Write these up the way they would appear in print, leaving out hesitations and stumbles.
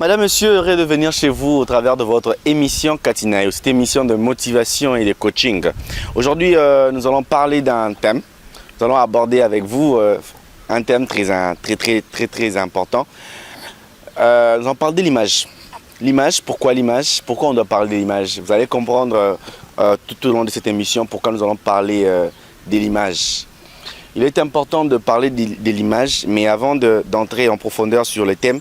Madame, monsieur, heureux de venir chez vous au travers de votre émission Katinayo, cette émission de motivation et de coaching. Aujourd'hui, nous allons parler d'un thème. Nous allons aborder avec vous un thème très important. Nous allons parler de l'image. L'image, pourquoi l'image? Pourquoi on doit parler de l'image? Vous allez comprendre tout au long de cette émission pourquoi nous allons parler de l'image. Il est important de parler de l'image, mais avant d'entrer en profondeur sur le thème,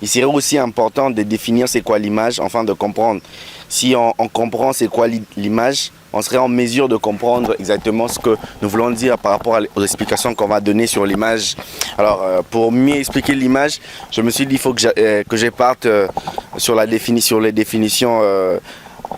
il serait aussi important de définir c'est quoi l'image, afin de comprendre. Si on comprend c'est quoi l'image, on serait en mesure de comprendre exactement ce que nous voulons dire par rapport aux explications qu'on va donner sur l'image. Alors, pour mieux expliquer l'image, je me suis dit qu'il faut que je parte sur les définitions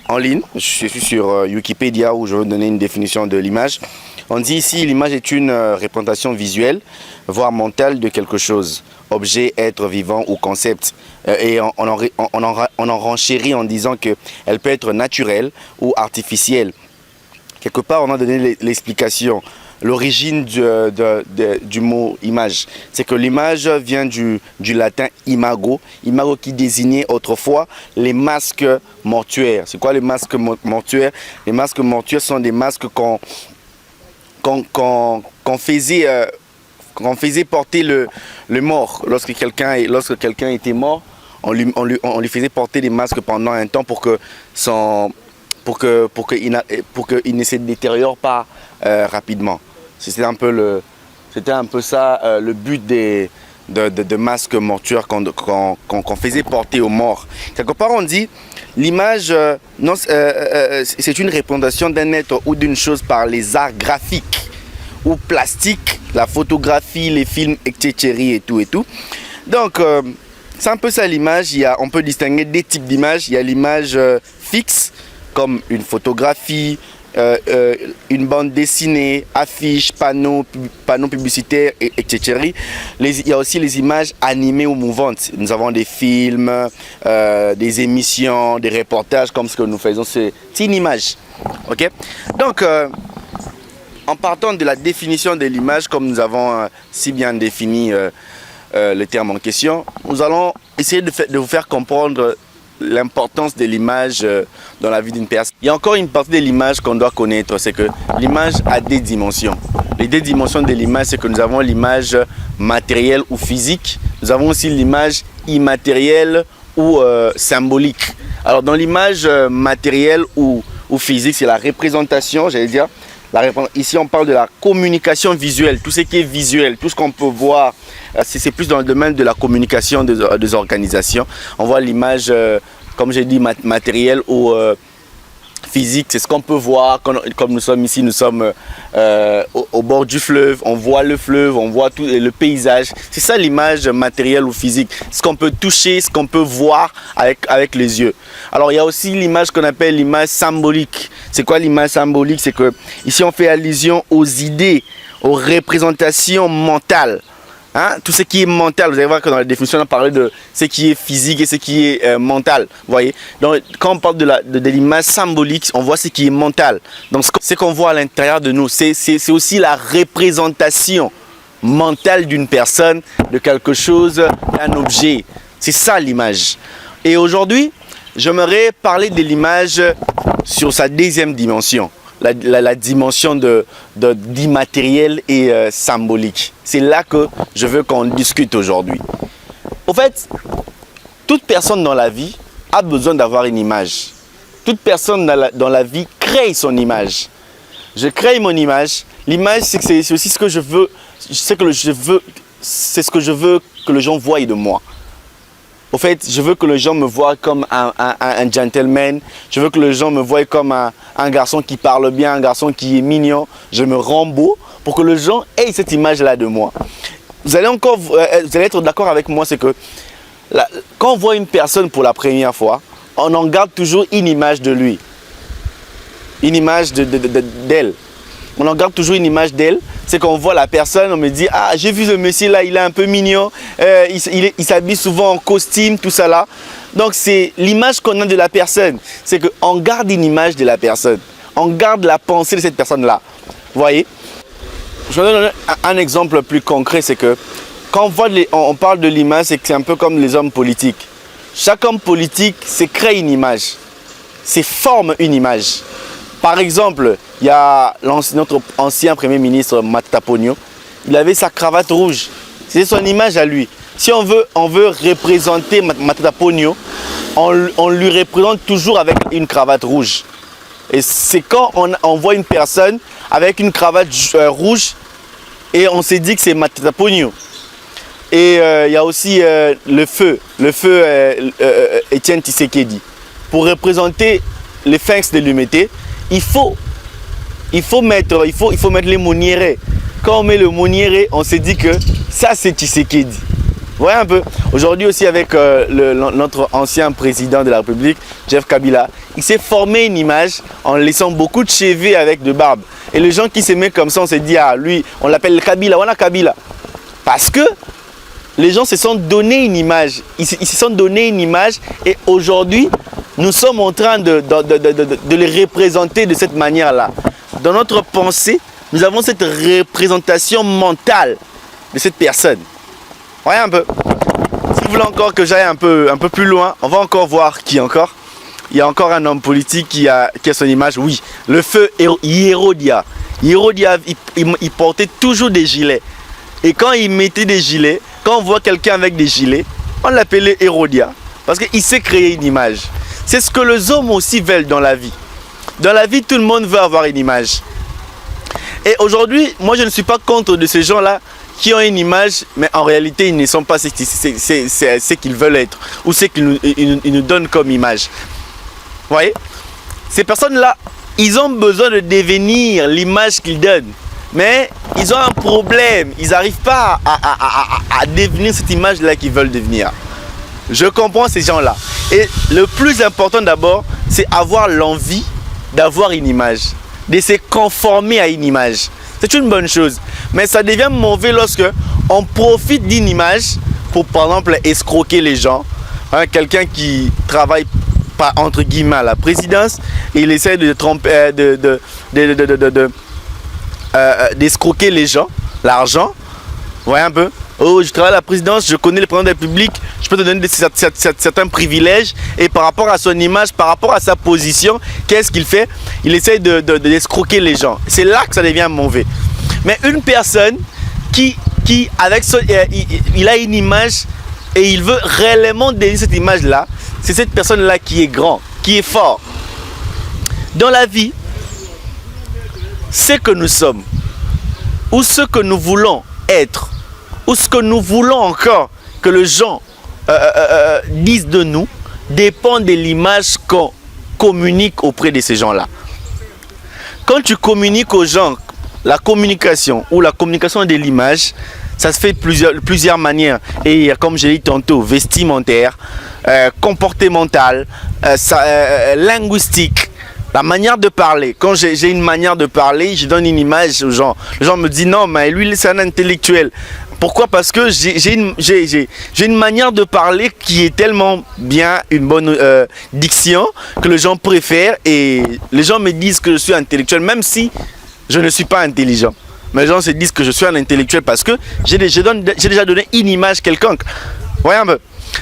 en ligne. Je suis sur Wikipédia où je veux donner une définition de l'image. On dit ici l'image est une représentation visuelle, voire mentale de quelque chose, objet, être vivant ou concept. Et on en renchérit en disant qu'elle peut être naturelle ou artificielle. Quelque part, on a donné l'explication. L'origine du mot image, c'est que l'image vient du latin imago, imago qui désignait autrefois les masques mortuaires. C'est quoi les masques mortuaires? Les masques mortuaires sont des masques qu'on faisait porter le mort. Lorsque quelqu'un était mort, on lui faisait porter des masques pendant un temps pour qu'il ne se détériore pas rapidement. C'était un peu ça le but de masques mortuaires qu'on faisait porter aux morts. Quelque part on dit l'image c'est une représentation d'un être ou d'une chose par les arts graphiques ou plastiques, la photographie, les films, etc. et tout. Donc c'est un peu ça l'image. On peut distinguer des types d'images. Il y a l'image fixe comme une photographie, une bande dessinée, affiche, panneaux publicitaires, etc. Il y a aussi les images animées ou mouvantes. Nous avons des films, des émissions, des reportages comme ce que nous faisons. C'est une image. Okay? Donc, en partant de la définition de l'image, comme nous avons si bien défini le terme en question, nous allons essayer de vous faire comprendre l'importance de l'image dans la vie d'une personne. Il y a encore une partie de l'image qu'on doit connaître, c'est que l'image a des dimensions. Les deux dimensions de l'image, c'est que nous avons l'image matérielle ou physique. Nous avons aussi l'image immatérielle ou symbolique. Alors dans l'image matérielle ou physique, c'est la représentation, j'allais dire. Ici, on parle de la communication visuelle, tout ce qui est visuel, tout ce qu'on peut voir. C'est plus dans le domaine de la communication des organisations. On voit l'image, comme j'ai dit, matérielle ou physique. C'est ce qu'on peut voir. Comme nous sommes ici, nous sommes au bord du fleuve. On voit le fleuve, on voit tout le paysage. C'est ça l'image matérielle ou physique. Ce qu'on peut toucher, ce qu'on peut voir avec les yeux. Alors, il y a aussi l'image qu'on appelle l'image symbolique. C'est quoi l'image symbolique? C'est que ici, on fait allusion aux idées, aux représentations mentales. Hein? Tout ce qui est mental, vous allez voir que dans la définition, on a parlé de ce qui est physique et ce qui est mental. Vous voyez? Donc, quand on parle de l'image symbolique, on voit ce qui est mental. Donc, ce qu'on voit à l'intérieur de nous, c'est aussi la représentation mentale d'une personne, de quelque chose, d'un objet. C'est ça l'image. Et aujourd'hui, j'aimerais parler de l'image sur sa deuxième dimension. La dimension d'immatériel et symbolique. C'est là que je veux qu'on discute aujourd'hui. Au fait, toute personne dans la vie a besoin d'avoir une image. Toute personne dans la vie crée son image. Je crée mon image. L'image, c'est aussi ce que je veux. C'est ce que je veux que les gens voient de moi. Au fait, je veux que les gens me voient comme un gentleman. Je veux que les gens me voient comme un garçon qui parle bien, un garçon qui est mignon. Je me rends beau pour que les gens aient cette image-là de moi. Vous allez être d'accord avec moi, c'est que quand on voit une personne pour la première fois, on en garde toujours une image de lui. Une image d'elle. On en garde toujours une image d'elle. C'est qu'on voit la personne, on me dit « Ah, j'ai vu ce monsieur là, il est un peu mignon, il s'habille souvent en costume, tout ça là. » Donc c'est l'image qu'on a de la personne. C'est qu'on garde une image de la personne. On garde la pensée de cette personne-là. Vous voyez? Je vais donner un exemple plus concret, c'est que quand on parle de l'image, c'est un peu comme les hommes politiques. chaque homme politique, c'est créer une image. C'est forme une image. Par exemple, il y a notre ancien Premier ministre Matata Ponyo. Il avait sa cravate rouge. C'est son image à lui. Si on veut représenter Matata Ponyo, on lui représente toujours avec une cravate rouge. Et c'est quand on voit une personne avec une cravate rouge et on s'est dit que c'est Matata Ponyo. Et il y a aussi le feu Étienne Tshisekedi. Pour représenter les phalanx de l'humanité, il faut mettre les Monieré. Quand on met le Monieré, on s'est dit que ça c'est Tshisekedi. Vous voyez un peu. Aujourd'hui aussi avec notre ancien président de la République, Jeff Kabila, il s'est formé une image en laissant beaucoup de cheveux avec de barbe. Et les gens qui s'aimaient comme ça, on s'est dit, ah lui, on l'appelle Kabila, on a Kabila. Parce que les gens se sont donné une image. Ils se sont donné une image et aujourd'hui, nous sommes en train de les représenter de cette manière-là. Dans notre pensée, nous avons cette représentation mentale de cette personne. Voyez un peu. Si vous voulez encore que j'aille un peu plus loin, on va encore voir qui encore. Il y a encore un homme politique qui a son image. Oui, le feu Hérodia. Hérodia, il portait toujours des gilets. Et quand il mettait des gilets, quand on voit quelqu'un avec des gilets, on l'appelait Hérodia. Parce qu'il sait créer une image. C'est ce que les hommes aussi veulent dans la vie. Dans la vie, tout le monde veut avoir une image. Et aujourd'hui, moi je ne suis pas contre de ces gens-là qui ont une image, mais en réalité, ils ne sont pas ce qu'ils veulent être ou ce qu'ils nous donnent comme image. Vous voyez? Ces personnes-là, ils ont besoin de devenir l'image qu'ils donnent. Mais ils ont un problème. Ils n'arrivent pas à devenir cette image-là qu'ils veulent devenir. Je comprends ces gens-là. Et le plus important d'abord, c'est avoir l'envie d'avoir une image, de se conformer à une image. C'est une bonne chose. Mais ça devient mauvais lorsque on profite d'une image pour, par exemple, escroquer les gens. Hein, quelqu'un qui travaille pas entre guillemets à la présidence, et il essaie de tromper, d'escroquer les gens, l'argent. Vous voyez un peu? Oh, je travaille à la présidence, je connais le président de la République, je peux te donner certains privilèges. Et par rapport à son image, par rapport à sa position, qu'est-ce qu'il fait? Il essaie d'escroquer les gens. C'est là que ça devient mauvais. Mais une personne qui avec il a une image et il veut réellement donner cette image-là, c'est cette personne-là qui est grand, qui est fort. Dans la vie, ce que nous sommes, ou ce que nous voulons être, ou ce que nous voulons encore que les gens disent de nous, dépend de l'image qu'on communique auprès de ces gens-là. Quand tu communiques aux gens, la communication ou la communication de l'image, ça se fait de plusieurs manières. Et comme j'ai dit tantôt, vestimentaire, comportemental, linguistique. La manière de parler. Quand j'ai une manière de parler, je donne une image aux gens. Les gens me disent non, mais lui, c'est un intellectuel. Pourquoi? Parce que j'ai une manière de parler qui est tellement bien, une bonne diction, que les gens préfèrent. Et les gens me disent que je suis intellectuel, même si je ne suis pas intelligent. Mais les gens se disent que je suis un intellectuel parce que j'ai déjà donné une image quelconque. Voyez un peu.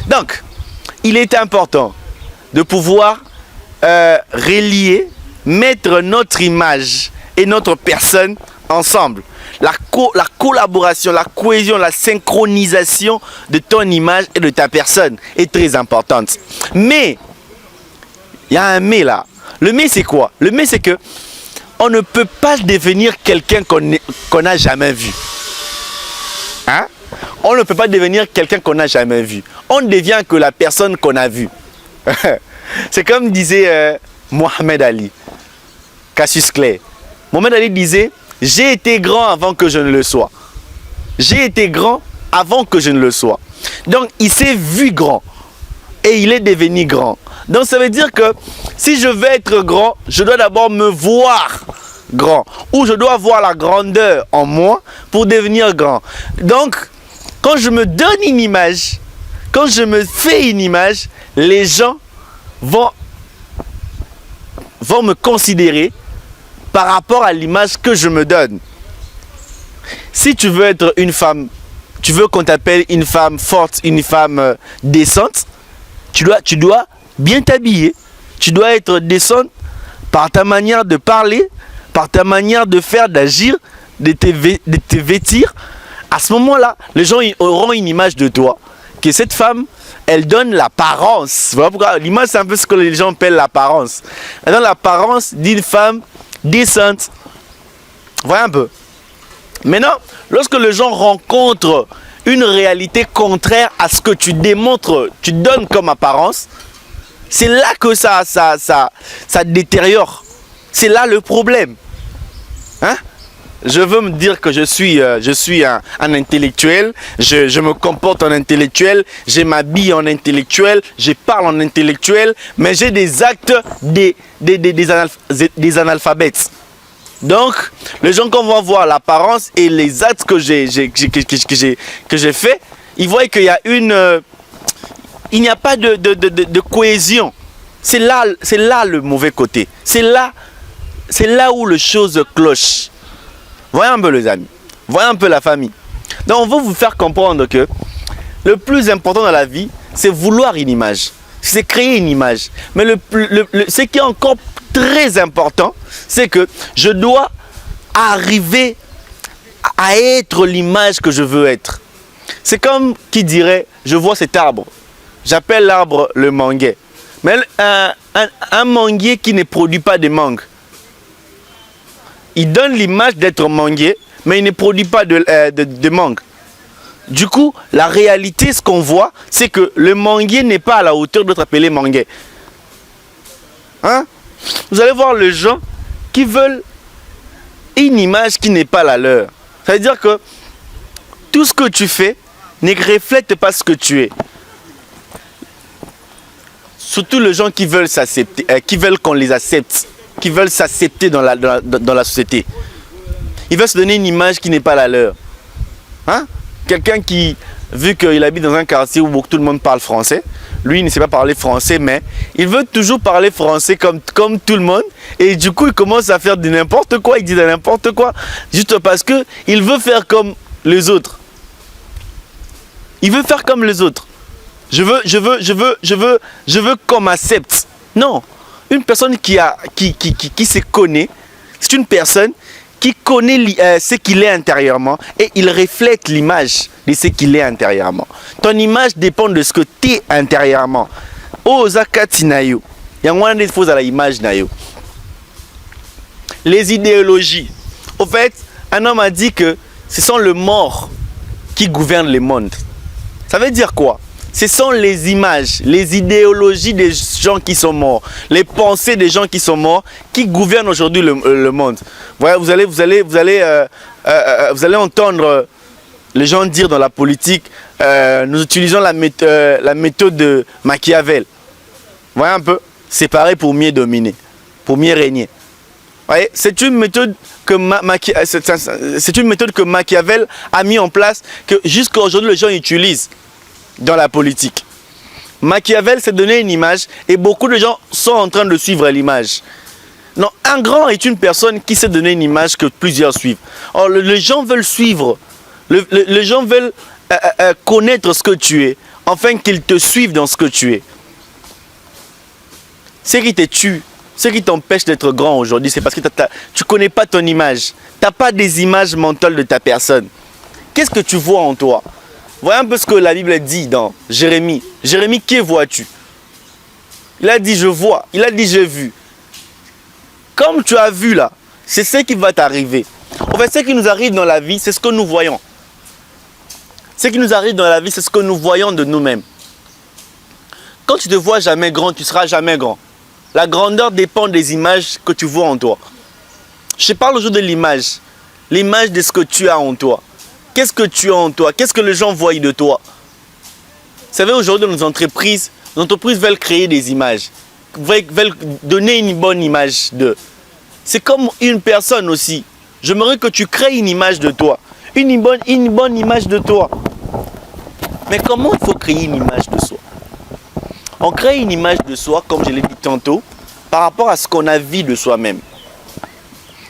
Donc, il est important de pouvoir relier, mettre notre image et notre personne ensemble. La collaboration, la cohésion, la synchronisation de ton image et de ta personne est très importante. Mais, il y a un mais là. Le mais c'est quoi? Le mais c'est que on ne peut pas devenir quelqu'un qu'on n'a jamais vu. Hein? On ne peut pas devenir quelqu'un qu'on n'a jamais vu. On ne devient que la personne qu'on a vue. C'est comme disait Mohamed Ali, Cassius Clay. Mohamed Ali disait, j'ai été grand avant que je ne le sois. J'ai été grand avant que je ne le sois. Donc, il s'est vu grand et il est devenu grand. Donc, ça veut dire que si je veux être grand, je dois d'abord me voir grand. Ou je dois avoir la grandeur en moi pour devenir grand. Donc, quand je me donne une image, quand je me fais une image, les gens vont me considérer par rapport à l'image que je me donne. Si tu veux être une femme, tu veux qu'on t'appelle une femme forte, une femme décente, Tu dois bien t'habiller. Tu dois être décente par ta manière de parler, par ta manière de faire, d'agir, de te vêtir. À ce moment-là, les gens auront une image de toi. Que cette femme, elle donne l'apparence. Voilà pourquoi l'image, c'est un peu ce que les gens appellent l'apparence. Elle donne l'apparence d'une femme décente. Voilà un peu. Maintenant, lorsque les gens rencontrent une réalité contraire à ce que tu démontres, tu donnes comme apparence, c'est là que ça détériore. C'est là le problème. Hein? Je veux me dire que je suis un intellectuel, je me comporte en intellectuel, je m'habille en intellectuel, je parle en intellectuel, mais j'ai des actes des analphabètes. Donc, les gens quand vont voir l'apparence et les actes que j'ai fait, ils voient qu'il y a il n'y a pas de cohésion. C'est là le mauvais côté. C'est là où les choses clochent. Voyez un peu les amis, voyez un peu la famille. Donc on veut vous faire comprendre que le plus important dans la vie, c'est vouloir une image. C'est créer une image. Mais ce qui est encore très important, c'est que je dois arriver à être l'image que je veux être. C'est comme qui dirait, je vois cet arbre. J'appelle l'arbre le manguier. Mais un manguier qui ne produit pas de mangue, il donne l'image d'être manguier, mais il ne produit pas de mangue. Du coup, la réalité, ce qu'on voit, c'est que le manguier n'est pas à la hauteur d'être appelé manguier. Hein? Vous allez voir les gens qui veulent une image qui n'est pas la leur. Ça veut dire que tout ce que tu fais ne reflète pas ce que tu es. Surtout les gens qui veulent s'accepter, qui veulent qu'on les accepte, qui veulent s'accepter dans la société. Ils veulent se donner une image qui n'est pas la leur. Hein? Quelqu'un qui, vu qu'il habite dans un quartier où tout le monde parle français, lui il ne sait pas parler français, mais il veut toujours parler français comme tout le monde. Et du coup, il commence à faire de n'importe quoi, il dit de n'importe quoi, juste parce qu'il veut faire comme les autres. Il veut faire comme les autres. Je veux qu'on m'accepte. Non. Une personne qui se connaît, c'est une personne qui connaît ce qu'il est intérieurement et il reflète l'image de ce qu'il est intérieurement. Ton image dépend de ce que tu es intérieurement. Ozakatinayo. Il y a un des choses à l'image nayo. Les idéologies. Au fait, un homme a dit que ce sont les morts qui gouvernent le monde. Ça veut dire quoi? Ce sont les images, les idéologies des gens qui sont morts, les pensées des gens qui sont morts qui gouvernent aujourd'hui le monde. Voilà, vous allez entendre les gens dire dans la politique, nous utilisons la méthode de Machiavel. Voyez un peu, séparer pour mieux dominer, pour mieux régner. Voyez, c'est une méthode que Machiavel a mis en place, que jusqu'à aujourd'hui les gens utilisent dans la politique. Machiavel s'est donné une image et beaucoup de gens sont en train de suivre l'image. Non, un grand est une personne qui s'est donné une image que plusieurs suivent. Or, les gens veulent suivre, les gens veulent connaître ce que tu es, afin qu'ils te suivent dans ce que tu es. Ce qui te tue, ce qui t'empêche d'être grand aujourd'hui, c'est parce que tu ne connais pas ton image. Tu n'as pas des images mentales de ta personne. Qu'est-ce que tu vois en toi? Voyez un peu ce que la Bible dit dans Jérémie. Jérémie, qui vois-tu? Il a dit je vois, il a dit j'ai vu. Comme tu as vu là, c'est ce qui va t'arriver. En fait, ce qui nous arrive dans la vie, c'est ce que nous voyons. Ce qui nous arrive dans la vie, c'est ce que nous voyons de nous-mêmes. Quand tu ne te vois jamais grand, tu ne seras jamais grand. La grandeur dépend des images que tu vois en toi. Je parle aujourd'hui de l'image. L'image de ce que tu as en toi. Qu'est-ce que tu as en toi? Qu'est-ce que les gens voient de toi? Vous savez, aujourd'hui, nos entreprises veulent créer des images. Veulent donner une bonne image d'eux. C'est comme une personne aussi. J'aimerais que tu crées une image de toi. Une bonne image de toi. Mais comment il faut créer une image de soi? On crée une image de soi, comme je l'ai dit tantôt, par rapport à ce qu'on a vu de soi-même.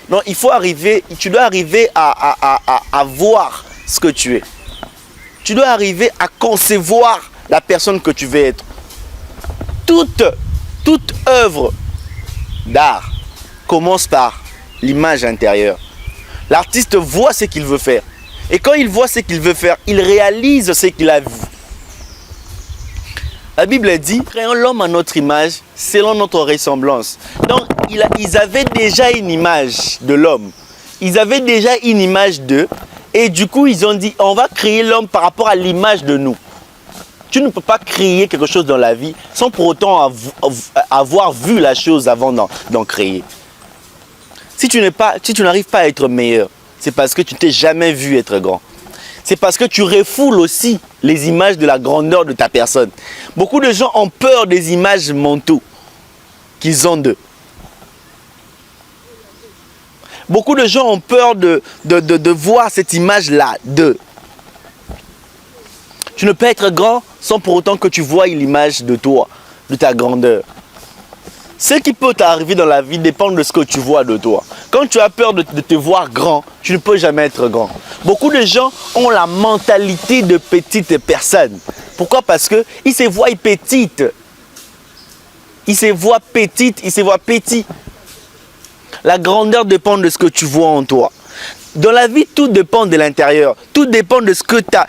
Donc, tu dois arriver à voir ce que tu es. Tu dois arriver à concevoir la personne que tu veux être. toute œuvre d'art commence par l'image intérieure. L'artiste voit ce qu'il veut faire. Et quand il voit ce qu'il veut faire, il réalise ce qu'il a vu. La Bible dit, créons l'homme à notre image, selon notre ressemblance. Donc, ils avaient déjà une image de l'homme. Ils avaient déjà une image d'eux. Et du coup, ils ont dit, on va créer l'homme par rapport à l'image de nous. Tu ne peux pas créer quelque chose dans la vie sans pour autant avoir vu la chose avant d'en créer. Si tu n'arrives pas à être meilleur, c'est parce que tu t'es jamais vu être grand. C'est parce que tu refoules aussi les images de la grandeur de ta personne. Beaucoup de gens ont peur des images mentaux qu'ils ont d'eux. Beaucoup de gens ont peur de voir cette image-là d'eux. Tu ne peux être grand sans pour autant que tu vois l'image de toi, de ta grandeur. Ce qui peut t'arriver dans la vie dépend de ce que tu vois de toi. Quand tu as peur de te voir grand, tu ne peux jamais être grand. Beaucoup de gens ont la mentalité de petite personne. Pourquoi? Parce qu'ils se voient petites. Ils se voient petites, ils se voient petits. La grandeur dépend de ce que tu vois en toi. Dans la vie, tout dépend de l'intérieur. Tout dépend de ce que tu as,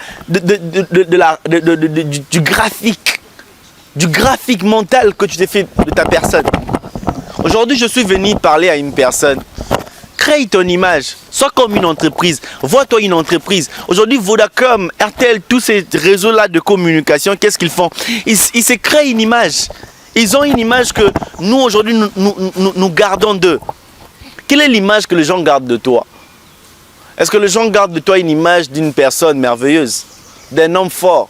du graphique. Du graphique mental que tu t'es fait de ta personne. Aujourd'hui, je suis venu parler à une personne. Crée ton image. Sois comme une entreprise. Vois-toi une entreprise. Aujourd'hui, Vodacom, RTL, tous ces réseaux-là de communication, qu'est-ce qu'ils font? Ils se créent une image. Ils ont une image que nous, aujourd'hui, nous gardons d'eux. Quelle est l'image que les gens gardent de toi? Est-ce que les gens gardent de toi une image d'une personne merveilleuse? D'un homme fort?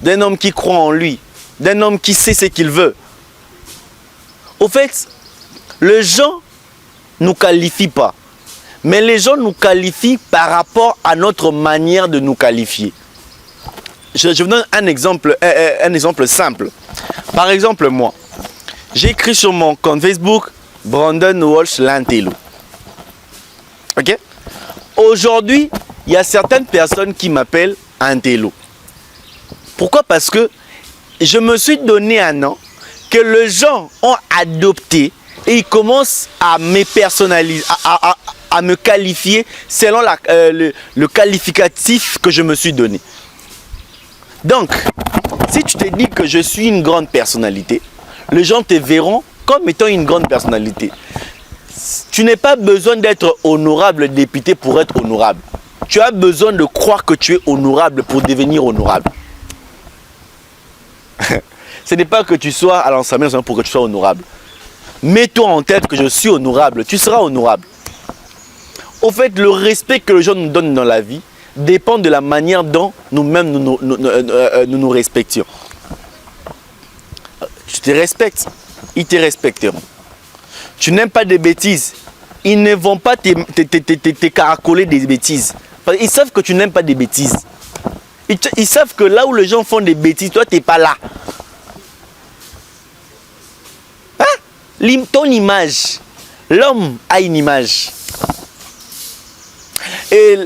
D'un homme qui croit en lui? D'un homme qui sait ce qu'il veut? Au fait, les gens ne nous qualifient pas. Mais les gens nous qualifient par rapport à notre manière de nous qualifier. Je vous donne un exemple simple. Par exemple, moi, j'ai écrit sur mon compte Facebook Brandon Walsh Lantello. Ok? Aujourd'hui, il y a certaines personnes qui m'appellent Antello. Pourquoi? Parce que je me suis donné un nom que les gens ont adopté et ils commencent à me personnaliser, à me qualifier selon le qualificatif que je me suis donné. Donc, si tu te dis que je suis une grande personnalité, les gens te verront comme étant une grande personnalité. Tu n'as pas besoin d'être honorable député pour être honorable. Tu as besoin de croire que tu es honorable pour devenir honorable. Ce n'est pas que tu sois à l'Assemblée nationale pour que tu sois honorable. Mets-toi en tête que je suis honorable, tu seras honorable. Au fait, le respect que les gens nous donnent dans la vie dépend de la manière dont nous-mêmes nous respections. Tu te respectes, ils te respecteront. Tu n'aimes pas des bêtises, ils ne vont pas te caracoler des bêtises. Ils savent que tu n'aimes pas des bêtises. Ils savent que là où les gens font des bêtises, toi, tu n'es pas là. Hein? Ton image, l'homme a une image. Et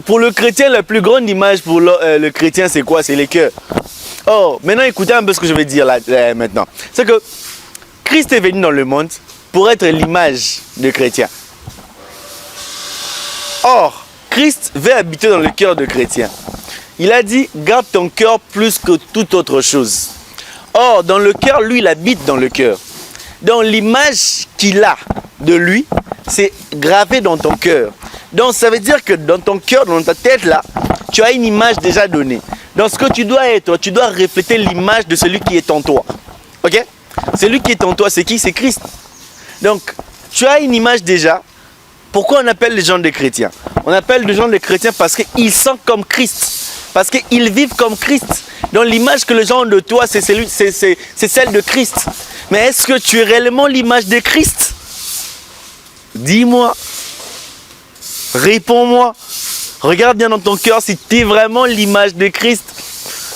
pour le chrétien, la plus grande image pour le chrétien, c'est quoi? C'est les cœurs. Oh, maintenant, écoutez un peu ce que je vais dire là maintenant. C'est que Christ est venu dans le monde pour être l'image de chrétien. Or, Christ veut habiter dans le cœur de chrétien. Il a dit, garde ton cœur plus que toute autre chose. Or, dans le cœur, lui, il habite dans le cœur. Donc, l'image qu'il a de lui, c'est gravé dans ton cœur. Donc, ça veut dire que dans ton cœur, dans ta tête, là, tu as une image déjà donnée. Donc, ce que tu dois être, tu dois refléter l'image de celui qui est en toi. Ok? Celui qui est en toi, c'est qui? C'est Christ. Donc, tu as une image déjà. Pourquoi on appelle les gens des chrétiens? On appelle les gens des chrétiens parce qu'ils sont comme Christ. Parce qu'ils vivent comme Christ. Donc l'image que les gens ont de toi, c'est celle de Christ. Mais est-ce que tu es réellement l'image de Christ? Dis-moi. Réponds-moi. Regarde bien dans ton cœur si tu es vraiment l'image de Christ.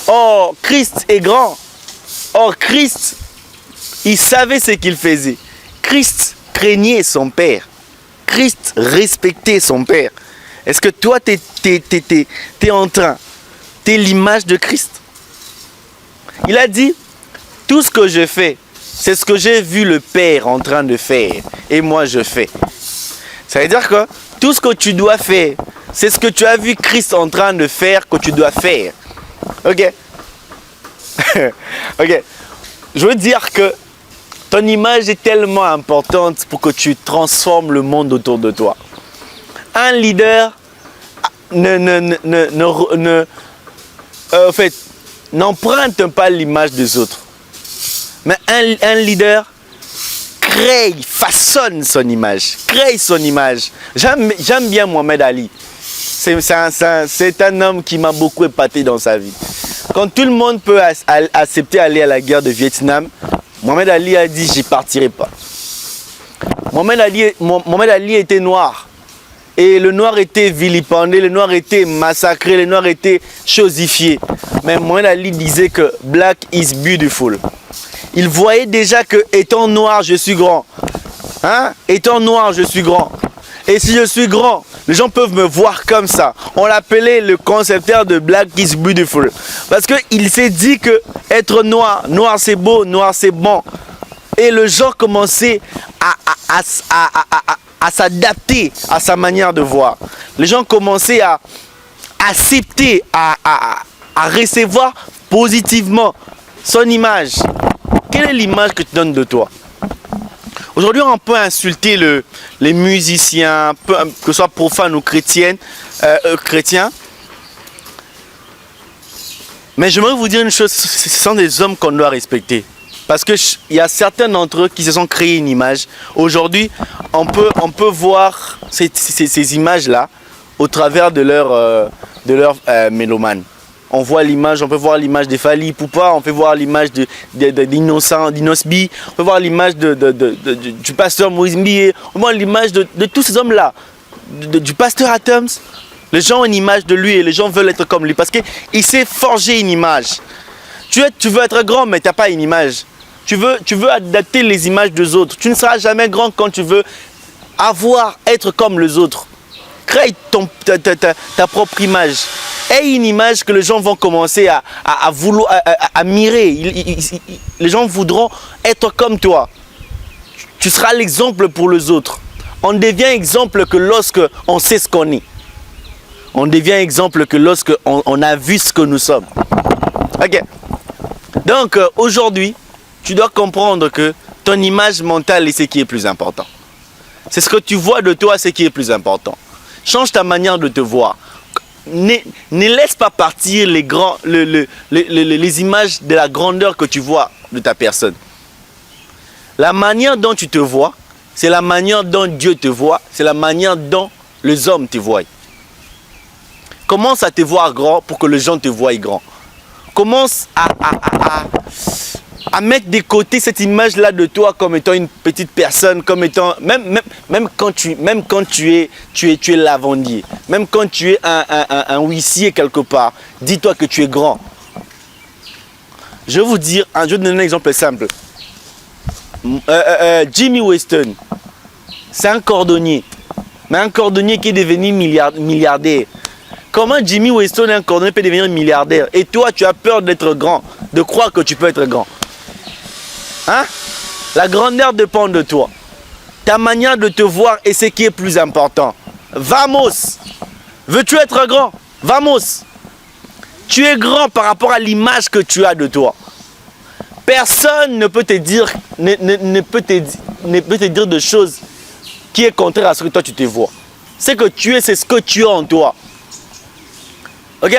Oh, Christ est grand. Oh, Christ, il savait ce qu'il faisait. Christ craignait son Père. Christ respectait son Père. Est-ce que toi, tu es en train, tu es l'image de Christ? Il a dit, Tout ce que je fais, c'est ce que j'ai vu le Père en train de faire. Et moi, je fais. Ça veut dire que tout ce que tu dois faire, c'est ce que tu as vu Christ en train de faire que tu dois faire. Ok? Ok. Je veux dire que ton image est tellement importante pour que tu transformes le monde autour de toi. Un leader n'emprunte pas l'image des autres. Mais un leader crée, façonne son image. Crée son image. J'aime bien Mohamed Ali. C'est un homme qui m'a beaucoup épaté dans sa vie. Quand tout le monde peut accepter d'aller à la guerre de Vietnam, Mohamed Ali a dit « j'y partirai pas ». Mohamed Ali était noir. Et le noir était vilipendé, le noir était massacré, le noir était chosifié. Mais Mohamed Ali disait que « Black is beautiful ». Il voyait déjà que étant noir, je suis grand. Hein? Étant noir, je suis grand. Et si je suis grand, les gens peuvent me voir comme ça. On l'appelait le concepteur de Black is beautiful. Parce qu'il s'est dit que être noir, noir c'est beau, noir c'est bon. Et les gens commençaient à s'adapter à sa manière de voir. Les gens commençaient à accepter, à recevoir positivement son image. Quelle est l'image que tu donnes de toi? Aujourd'hui, on peut insulter les musiciens, que ce soit profanes ou chrétiens. Mais j'aimerais vous dire une chose, ce sont des hommes qu'on doit respecter. Parce qu'il y a certains d'entre eux qui se sont créés une image. Aujourd'hui, on peut voir ces images-là au travers de leur mélomane. On voit l'image, on peut voir l'image de Fally Ipupa, on peut voir l'image d'Innocent, d'Inosbi, on peut voir l'image du pasteur Moïse Mbié, on peut voir l'image de tous ces hommes-là, du pasteur Atoms. Les gens ont une image de lui et les gens veulent être comme lui parce qu'il s'est forgé une image. Tu veux être grand mais tu n'as pas une image. Tu veux adapter les images des autres. Tu ne seras jamais grand quand tu veux être comme les autres. Crée ta propre image. Aie une image que les gens vont commencer à vouloir admirer. Les gens voudront être comme toi. Tu seras l'exemple pour les autres. On devient exemple que lorsque on sait ce qu'on est. On devient exemple que lorsque on a vu ce que nous sommes. Ok. Donc aujourd'hui, tu dois comprendre que ton image mentale est ce qui est plus important. C'est ce que tu vois de toi, ce qui est plus important. Change ta manière de te voir. Ne laisse pas partir les images de la grandeur que tu vois de ta personne. La manière dont tu te vois, c'est la manière dont Dieu te voit, c'est la manière dont les hommes te voient. Commence à te voir grand pour que les gens te voient grand. Commence à mettre de côté cette image-là de toi comme étant une petite personne, comme étant même quand tu es lavandier, même quand tu es un huissier quelque part, dis-toi que tu es grand. Je vais vous donner un exemple simple. Jimmy Weston, c'est un cordonnier, mais un cordonnier qui est devenu milliardaire. Comment Jimmy Weston, un cordonnier, peut devenir milliardaire? Et toi, tu as peur d'être grand, de croire que tu peux être grand. Hein? La grandeur dépend de toi. Ta manière de te voir est ce qui est plus important. Vamos! Veux-tu être grand? Vamos! Tu es grand par rapport à l'image que tu as de toi. Personne ne peut te dire, ne peut te dire de choses qui est contraire à ce que toi tu te vois. Ce que tu es, c'est ce que tu as en toi. Ok?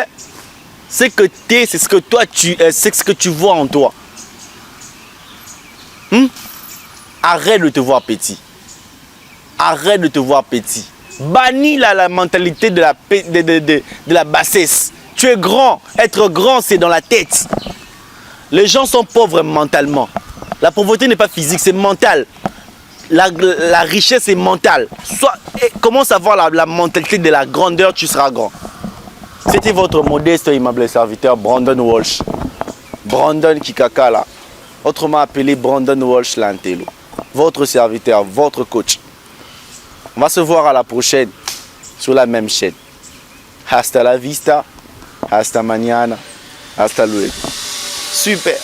Ce que tu es, c'est ce que toi tu es, c'est ce que tu vois en toi. Arrête de te voir petit. Arrête de te voir petit. Bannis la mentalité de la bassesse. Tu es grand. Être grand, c'est dans la tête. Les gens sont pauvres mentalement. La pauvreté n'est pas physique, c'est mental. La richesse est mentale. Commence à avoir la mentalité de la grandeur, tu seras grand. C'était votre modeste et aimable serviteur Brandon Walsh. Brandon Kikaka là. Autrement appelé Brandon Walsh Lantello. Votre serviteur, votre coach. On va se voir à la prochaine sur la même chaîne. Hasta la vista. Hasta mañana. Hasta luego. Super.